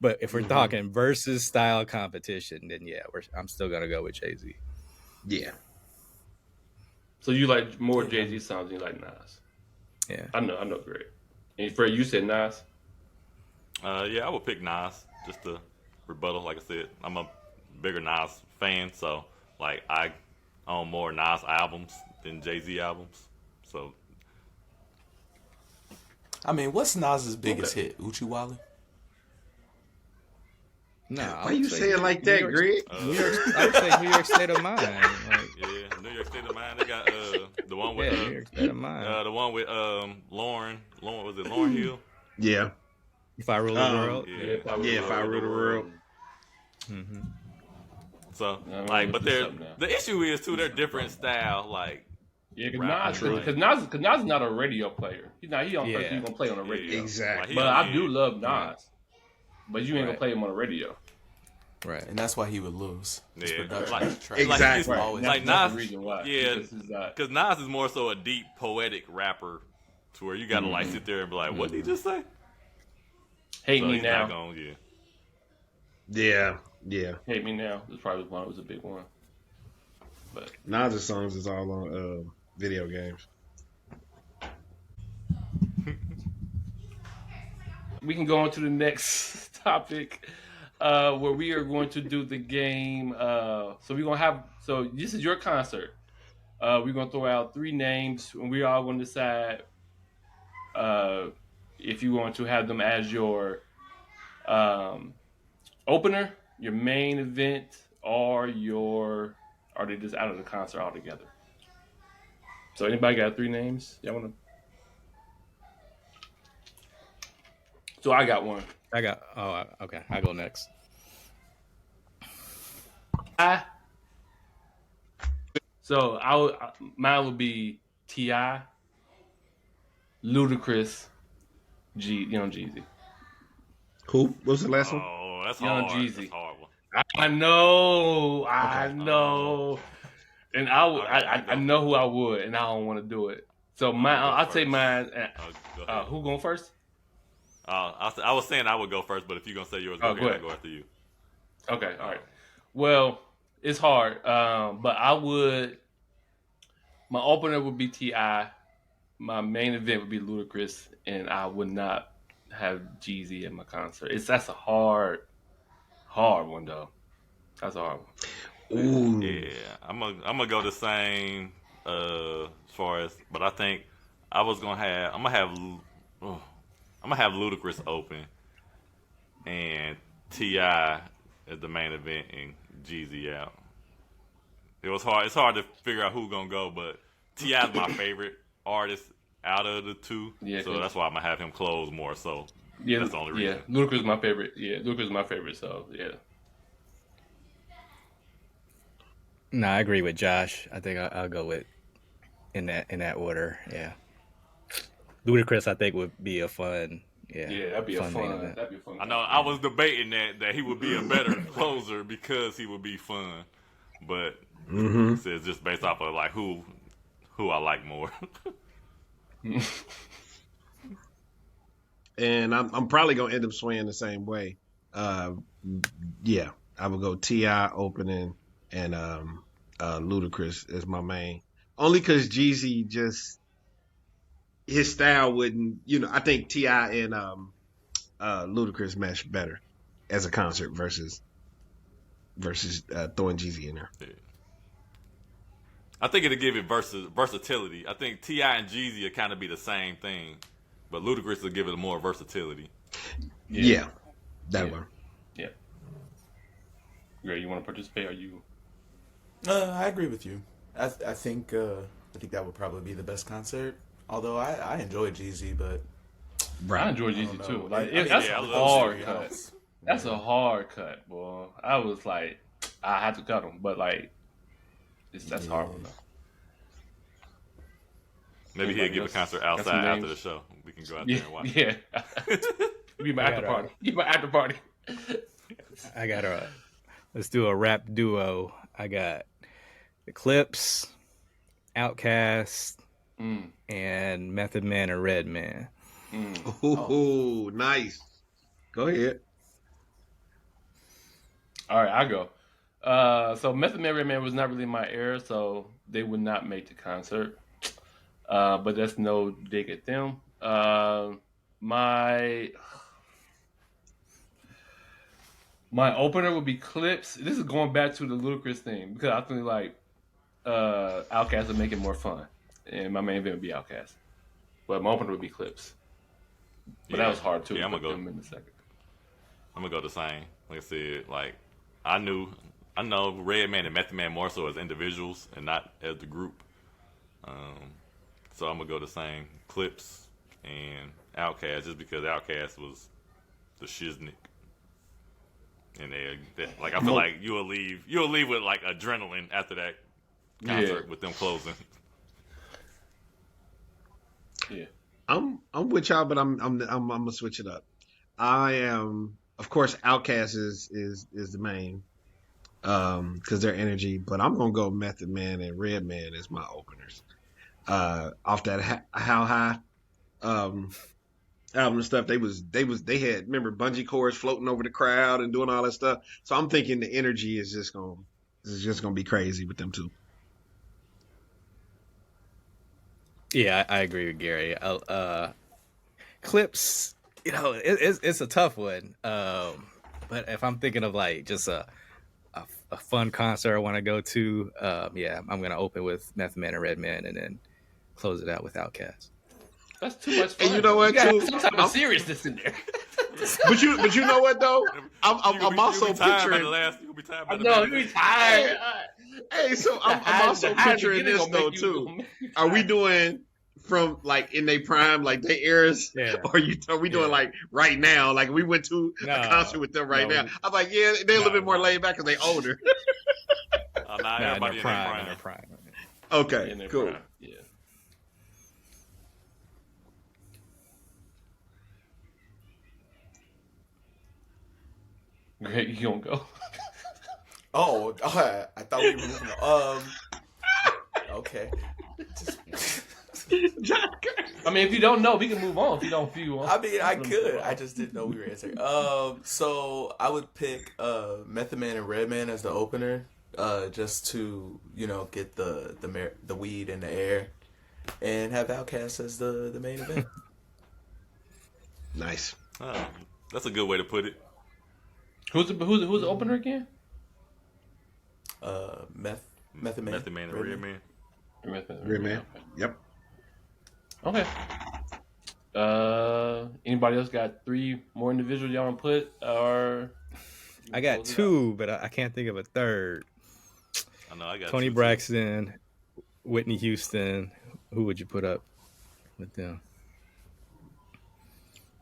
But if we're talking versus style competition, then yeah, I'm still gonna go with Jay-Z. Yeah. So you like more Jay-Z songs than you like Nas? Yeah. I know, Greg. And Fred, you said Nas. Yeah, I would pick Nas just to rebuttal. Like I said, I'm a bigger Nas fan, so like I own more Nas albums than Jay-Z albums. So I mean, what's Nas's biggest hit? Uchi Wally? No, I Why would you say say it like that, York, Greg? New York, I would say New York State of Mind. Like, Yeah, New York State of Mind. They got the one with yeah, New York State of Mind. the one with Lauren was it Lauren Hill? Yeah. If I rule the world. Yeah. If I rule the world. Mm-hmm. So I'm like, gonna but look this they're up now. the issue is too. They're different style. Like Yeah, Right, because Nas is not a radio player. He's not. He on Yeah. he's gonna play on the radio. Exactly. But I do Yeah. love Nas. But you ain't gonna Right. play him on the radio. Right. And that's why he would lose. His Yeah. production Like- is trash. Exactly. Like, Always. like That's Nas, the reason why. yeah, Because he's not- because Nas is more so a deep poetic rapper, to where you gotta like sit there and be like, "What did he just say?" Hate So Me he's Now. not gonna, yeah. Yeah. Hate Me Now. This probably one was a big one. But Nas' songs is all on video games. we can go on to the next topic, where we are going to do the game. So we're gonna have. So this is your concert. We're gonna throw out 3 names, and we all going to decide if you want to have them as your opener, your main event, or are they just out of the concert altogether? So anybody got 3 names? Y'all wanna? So I got one. I got. Okay. I go next. Mine would be T.I., Ludacris, Young Jeezy. Who? What was the last one? Oh, that's Young hard. Jeezy. That's a hard one. I know, and I know who I would, and I don't want to do it. So I'll take mine. Go ahead. Who going first? I was saying I would go first, but if you're gonna say yours, Oh, go go ahead. ahead. I'll go after you. Okay, all right. Well, it's hard, but I would. My opener would be T.I. My main event would be Ludacris, and I would not have Jeezy at my concert. That's a hard one though. That's a hard one. Ooh. Yeah, I'm gonna go the same as far as, but I think I'm gonna have Ludacris open and T.I. as the main event and Jeezy out. It was hard. It's hard to figure out who's gonna go, but T.I. is my favorite artist out of the 2, Yeah, so that's why I'm gonna have him close more. So Yeah, that's the only reason. Yeah, Ludacris is my favorite. Yeah, Ludacris is my favorite. So yeah. No, I agree with Josh. I think I'll go with in that order. Yeah. Ludacris, I think, would be a fun. Yeah. Yeah, that'd be a main fun. event. That'd be a fun. I know I was debating that he would be a better closer because he would be fun, but it's just based off of like who I like more. And I'm probably gonna end up swaying the same way. Yeah, I would go T.I. opening and Ludacris as my main. Only because Jeezy just his style wouldn't. I think T.I. and Ludacris mesh better as a concert versus throwing Jeezy in there. I think it'll give it versatility. I think T.I. and Jeezy will kind of be the same thing, but Ludacris will give it more versatility. Yeah, that Yeah. one. Yeah. Greg, you want to participate? Or you? I agree with you. I think that would probably be the best concert. Although I enjoy Jeezy, but I enjoy I don't Jeezy know. too. Like, That's yeah, I a love hard Jeezy. cut. That's a hard cut, boy. I was like, I had to cut him, but like, that's a hard one though. Maybe he'll Anybody give a else concert got some outside after names? the show. We can go out there Yeah, and watch. yeah. Be my after party. Be my after party. I got let's do a rap duo. I got the Clips, Outkast, and Method Man and Redman. Ooh, nice. Go ahead. All right, I go. So Method Man Redman was not really my era, so they would not make the concert. But that's no dig at them. My opener would be Clips. This is going back to the Ludacris thing because I think like Outkast would make it more fun, and my main event would be Outkast. But my opener would be Clips. But that was hard too. Yeah, I'm Put gonna them go. in the second. I'm gonna go the same. like I said, like I know Redman and Method Man more so as individuals and not as the group. So I'm gonna go the same Clips and Outkast just because Outkast was the shiznick. And like I feel like you'll leave with like adrenaline after that concert with them closing. Yeah. I'm with y'all, but I'm gonna switch it up. I am, of course, Outkast is the main, because their energy. But I'm gonna go Method Man and Redman as my openers. Off that How High album and stuff, they had, remember, bungee cords floating over the crowd and doing all that stuff. So I'm thinking the energy is just gonna be crazy with them two. Yeah, I agree with Gary. Clips, it's a tough one. But if I'm thinking of like just a fun concert I want to go to, I'm gonna open with Method Man and Redman, and then close it out with Outkast. That's too much fun. And you know what, too? Some type of seriousness in there. But you know what though? I'm also picturing. You'll be tired. No, you'll be tired. Hey, so I'm also picturing this though too. Are we doing from like in their prime, like they eras, or are we doing like right now? Like we went to a concert with them right now. I'm like, yeah, they're a little bit more laid back because they older. Everybody in their prime. Okay, cool. Prime. Yeah. Greg, you gonna go? Oh, I thought we were moving on. Okay. I mean, if you don't know, we can move on. If you don't feel, I mean, I could. I just didn't know we were answering. So I would pick Method Man and Redman as the opener, just to get the weed in the air, and have Outkast as the main event. Nice. That's a good way to put it. Who's the opener again? Method Man. Method Man and Redman. Redman. Yep. Okay. Anybody else got 3 more individuals y'all want to put? Or I got 2, but I can't think of a third. I know I got Tony 2 Braxton, Whitney Houston. Who would you put up with them?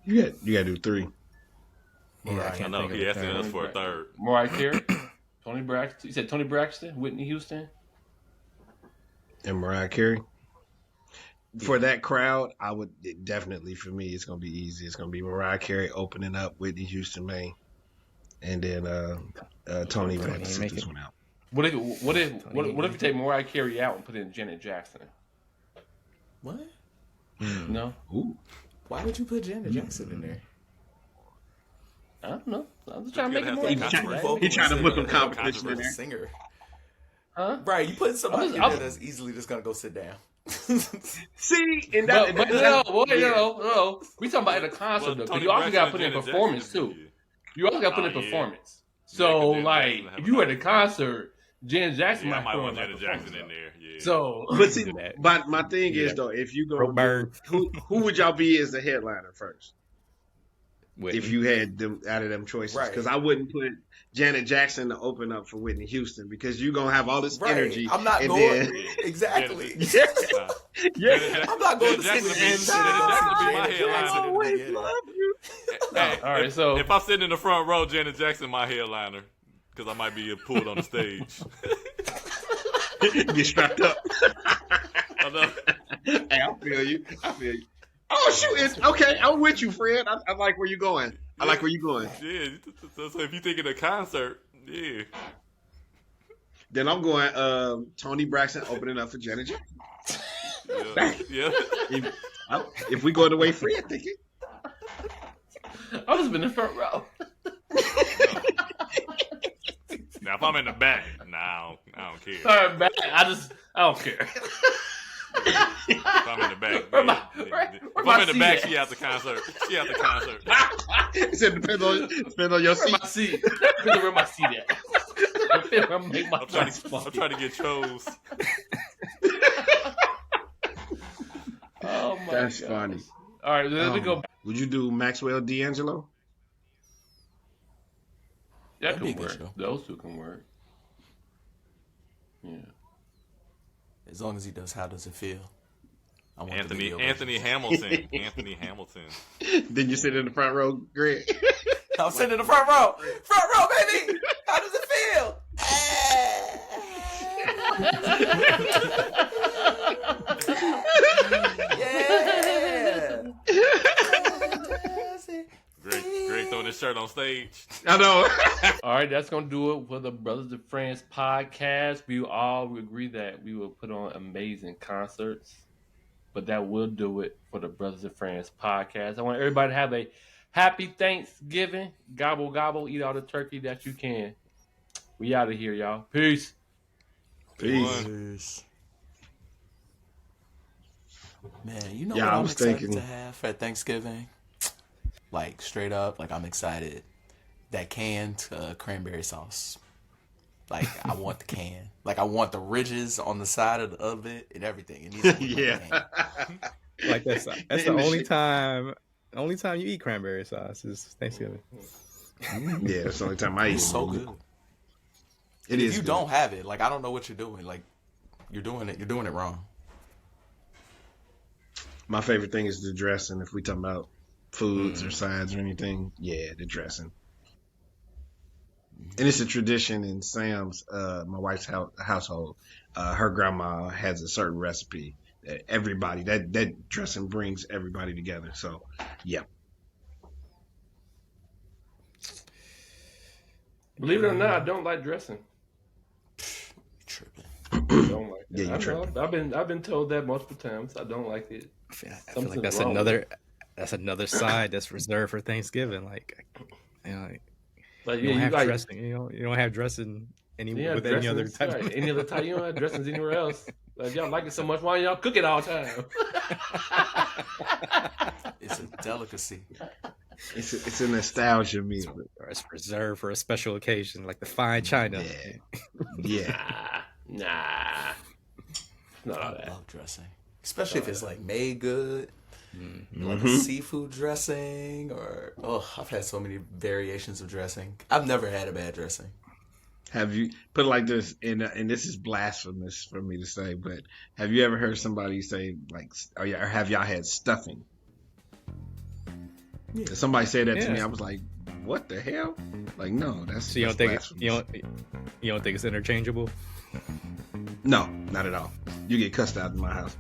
You got to do 3. Yeah, I know he asking us for a third. Mariah Carey, Tony Braxton. You said Tony Braxton, Whitney Houston, and Mariah Carey. For that crowd, I would definitely, for me, it's gonna be easy. It's gonna be Mariah Carey opening up, Whitney Houston main, and then Tony would have to sit this one out. What if you take Mariah Carey out and put in Janet Jackson? What? No. Ooh. Why would you put Janet Jackson in there? I don't know. I'm just trying to make it more. He trying to put some competition in there. Singer. Huh? Right, you put somebody in there that's easily just gonna go sit down. See, and no. We talking about at a concert though. But you also got to put in performance too. You also got to put in performance. So like, if you at a concert, Janet Jackson might want Janet Jackson in there. Yeah. So, but see, but my thing is though, if you go, who would y'all be as the headliner first? Whitney. If you had them out of them choices, because I wouldn't put Janet Jackson to open up for Whitney Houston because you're gonna have all this energy. I'm not going exactly. I'm not going to Jackson to be my headliner. I always love you. Hey, all right, so if I'm sitting in the front row, Janet Jackson my headliner because I might be pulled on the stage. Get strapped up. I know. Hey, I feel you. Oh shoot! Okay, I'm with you, Fred. I like where you're going. Yeah. I like where you're going. Yeah. So if you think of a concert, yeah. Then I'm going. Tony Braxton opening up for Janet Jackson. Yeah. If we go the way Fred thinking, I'll just be in the front row. Now if I'm in the back, I don't care. Sorry, back. I don't care. If I'm in the back, if I'm in the back, she at the concert. It depends on your seat. My seat. Depends on where my seat at. I'm trying to get chose. Oh my That's God. funny. All right, let me go back. Would you do Maxwell D'Angelo? That That'd be can a good work. show. Those two can work. Yeah. As long as he does How Does It Feel? I want the Anthony video Anthony version. Hamilton. Anthony Hamilton. Then you sit in the front row, Greg. I'm sitting in the front row. Front row, baby. How does it feel? Yeah. Greg throwing his shirt on stage. I know. All right, that's gonna do it for the Brothers and Friends podcast. We all agree that we will put on amazing concerts, but that will do it for the Brothers and Friends podcast. I want everybody to have a happy Thanksgiving. Gobble gobble, eat all the turkey that you can. We out of here, y'all. Peace. Peace. Peace. Man, you know Yeah, what I I'm was excited thinking- to have at Thanksgiving? Like, straight up, like, I'm excited. That canned cranberry sauce. Like, I want the can. Like, I want the ridges on the side of it and everything. It needs to look like a Yeah. can. Like that's the And the only shit- time you eat cranberry sauce is Thanksgiving. Yeah, that's the only time I eat. It's so good. It If is you good. don't have it, like, I don't know what you're doing. Like, you're doing it wrong. My favorite thing is the dressing. If we talking about foods or sides or anything, yeah, the dressing. And it's a tradition in Sam's, my wife's household. Her grandma has a certain recipe that everybody that dressing brings everybody together. So, yeah. Believe it or not, I don't like dressing. You're tripping. I don't like it. Yeah, you're I know. tripping. I've been told that multiple times. I don't like it. I feel like Something's that's wrong another side that's reserved for Thanksgiving. Like, you know, Like, you yeah, don't you have like dressing. You don't have dressing any yeah, with any other dressings, type. right. Any other type. You don't have dressings anywhere else. Like, y'all like it so much, why don't y'all cook it all the time? It's a delicacy. It's a nostalgia meal. Or it's reserved for a special occasion, like the fine china. Yeah. Yeah. Nah. Not all I that. love dressing. Especially if it's, like, made good. Like Mm-hmm. a seafood dressing or I've had so many variations of dressing. I've never had a bad dressing. Have you put it like this? And this is blasphemous for me to say, but have you ever heard somebody say like, or have y'all had stuffing? Yeah. Somebody said that to Yeah. me. I was like, what the hell? Like, no, that's So you don't that's think blasphemous. you don't think it's interchangeable? No, not at all. You get cussed out in my house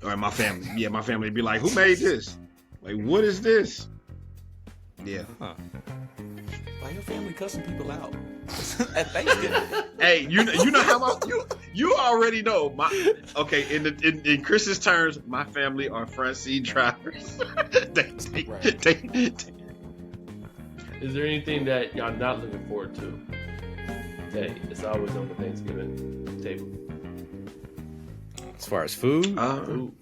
or in my family. Yeah, my family would be like, who made this? Like, what is this? Yeah. Why your family cussing people out at Thanksgiving? Hey, you know how you already know my okay in Chris's terms, my family are front seat drivers. Right. they- Is there anything that y'all not looking forward to? That it's always on the Thanksgiving table. As far as food, Food.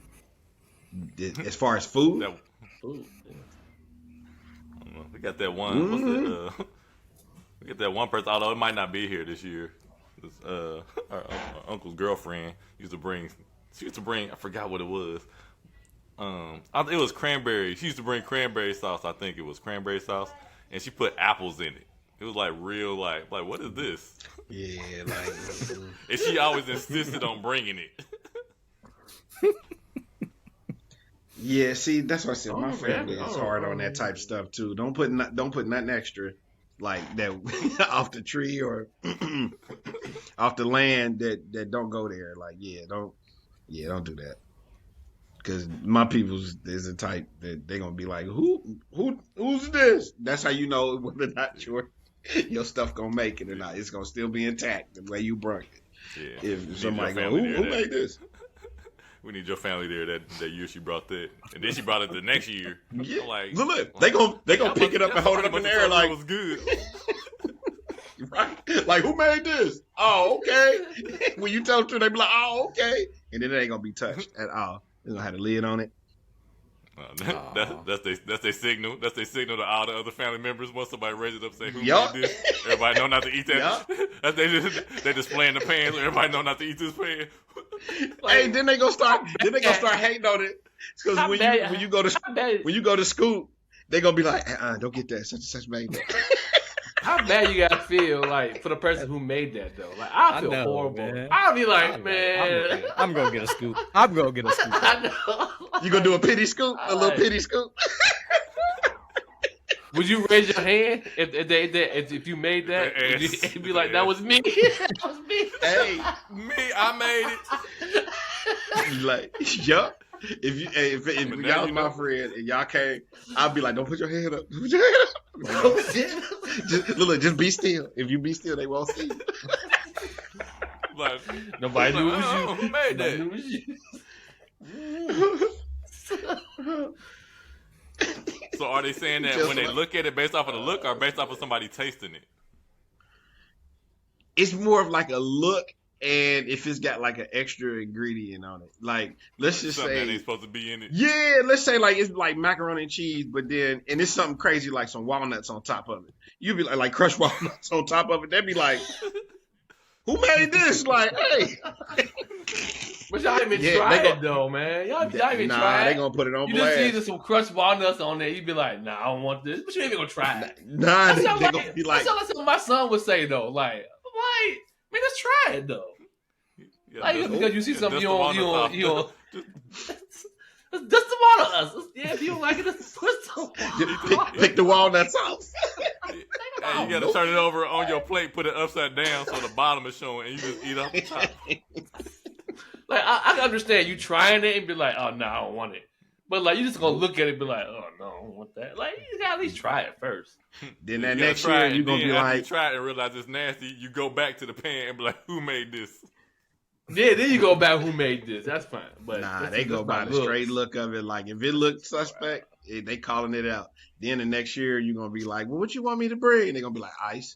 as far as food, That, Food. I don't know. We got that one. What's Mm-hmm. it, we got that one person. Although it might not be here this year. Our uncle's girlfriend used to bring. She used to bring. I forgot what it was. It was cranberry. She used to bring cranberry sauce. I think it was cranberry sauce, and she put apples in it. It was like real, like what is this? yeah, like And she always insisted on bringing it. yeah. See, that's what I said. My Oh, family man. is Oh, hard oh, on that yeah. type of stuff too. Don't put nothing extra like that off the tree or off the land that don't go there. Like don't do that. Because my people's is a type that they're gonna be like, who's this? That's how you know whether or not your stuff gonna make it or not. It's gonna still be intact the way you brought it. Yeah. If We need somebody your go, family who there made this? We need your family there that year she brought that, and then she brought it the next year. Yeah. I'm like, Look, they gonna pick it up and hold it up in the air like, it was good. right? Like, who made this? Oh, okay. When you tell them, they be like, oh, okay, and then it ain't gonna be touched at all. It's gonna have a lid on it. That's their signal. That's their signal to all the other family members. Once somebody raises it up, say who Yup. made this, everybody know not to eat that. Yup. That's they displaying the pan, so everybody know not to eat this pan. Hey, then they gonna start hating on it because How when bad- you go to How bad- when you go to school, they gonna be like, don't get that such and such made that. how bad you gotta feel like for the person who made that though? Like I feel know, horrible. man. I'll be like, man. I'm gonna get a scoop. I'm gonna get a scoop. I know. You gonna do a pity scoop? A little pity scoop? Would you raise your hand if you made that? Would you be like, that was me. That was me. Hey, Me, I made it. you like, yup. If you, hey, if But now y'all was you my know. friend and y'all came, I'd be like, don't put your hand up. Don't put your hand up. Look, just be still. If you be still, they won't see you. Like, Nobody knew it was you. Who made Nobody knew that? it was you. So are they saying that Just when they like- look at it based off of the look or based off of somebody tasting it? It's more of like a look, and if it's got like an extra ingredient on it, like let's just Something that ain't say, supposed to be in it. yeah, let's say like it's like macaroni and cheese, but then and it's something crazy like some walnuts on top of it. You'd be like crushed walnuts on top of it. They'd be like, who made this? Like, hey, But y'all even Yeah, try they it though, man. Y'all even nah, try they it. gonna put it on You just see blast. some crushed walnuts on there. You'd be like, nah, I don't want this. But you ain't even gonna try it. Nah, That they sound gonna like, be like, that sound like something my son would say though. Like, man, let's try it though. Yeah, Like dust- because you see yeah, something dust you the don't walnuts Just dust them on us. Yeah, if you don't like it, just put some. just pick the walnuts off. Hey, you gotta turn it over on your plate, put it upside down so the bottom is showing, and you just eat off the top. Like I can understand you trying it and be like, oh no, I don't want it. But like you just gonna look at it and be like, oh no, I don't want that. Like you gotta at least try it first. Then You that gotta next try year it, you're and gonna then be after you like, try it and realize it's nasty, you go back to the pan and be like, who made this? Yeah, then you go back who made this. That's fine. But nah, that's- they go that's by not the looks. straight look of it. Like if it looked suspect, they calling it out. Then the next year you're gonna be like, well, what you want me to bring? And they're gonna be like ice.